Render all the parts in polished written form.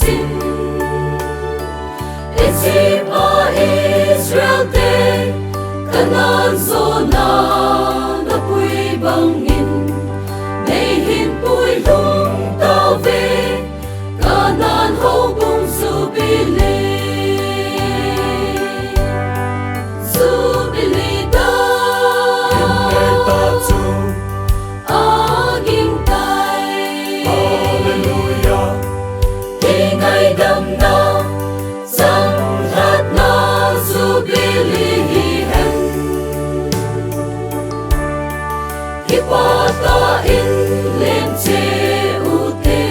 sin Ezima Israel te Canan zona na pui bangin Nay hin pui lung tao ve Canan ho bung Jubilee Jubilee da Hinay ta chu aging tay Hallelujah Ingay dam na sang hat na Jubilee hen Hipata in lem che ute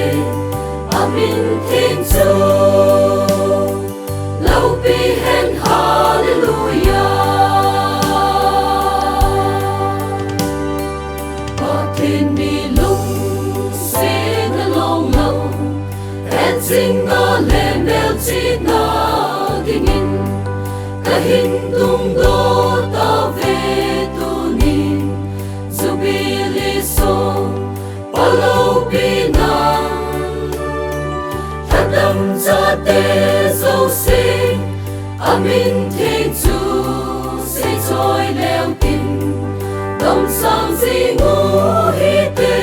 amin thiên chu lâu pi hen hallelujah Ba thiên mi lung se na long lâu en sing na lem bel chi na dingin kahin tung do ta ve tu ni Jubilee song palo pi na Thadam cha te zo se amin thiên chu se choi leo tin dom sang si ngu hi te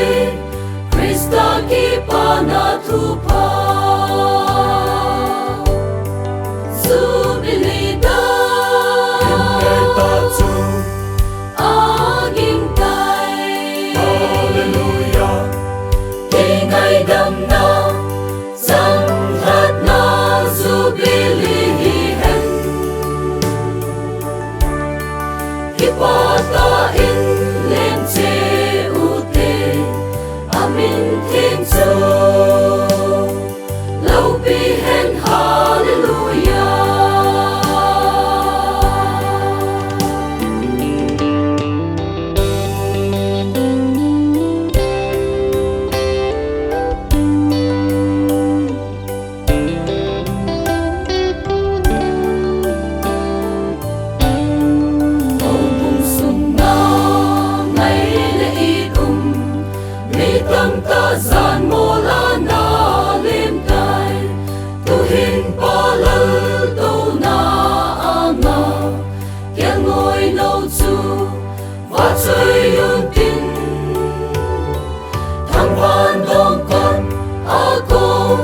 Krista ki pa na thu pa Jubilee da Hinay ta chu aging tay Hallelujah Ingay dam na sang hat na Jubilee hen Hipata in lem che ute amin thiên chu lâu pi hen hallelujah Tâm ta gian mô la na lim tai tu hin pa lal tu na anga kia ngồi lâu chu và chơi yun tin thang van dong con a con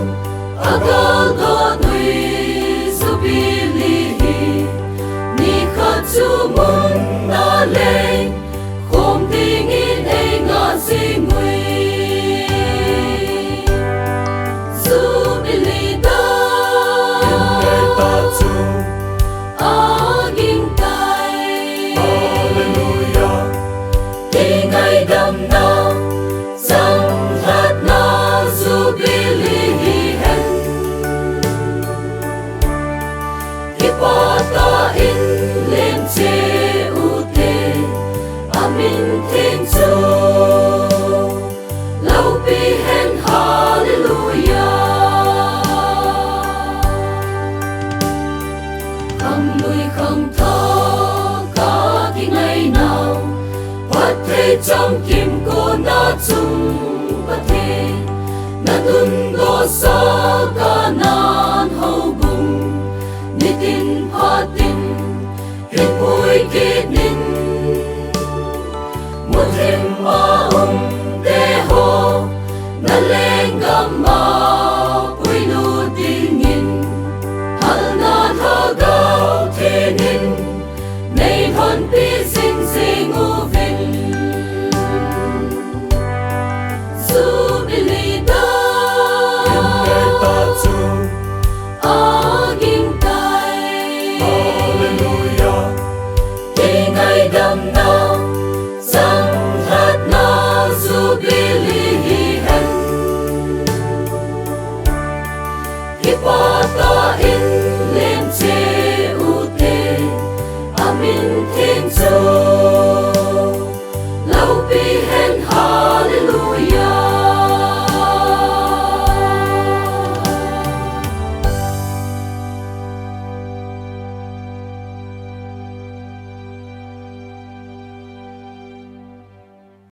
a gal ga nui Jubilee ni khat chu mun na le khom ting in ei nga si ngui Jubilee da Hinay ta chu aging tay Hallelujah Ingay dam na sang hat na Jubilee hen Hipata in lem che ute amin thiên chu lâu pi hen hallelujah Không nuôi không thọ cả khi ngày nào Bắt thế trong kim cô na chung bắt thế Na tun go sa Canan hậu bùng Ni tin pa tin Hit bui kết nin Một thêm ma te ho Na lên gam ma bui lu tin nhìn Hal na tha gao thế nin Nay thon pi sinh sinh u vinh Jubilee da Hinay ta chu aging tay Hallelujah Ingay dam na sang hat na Jubilee hen Hipata in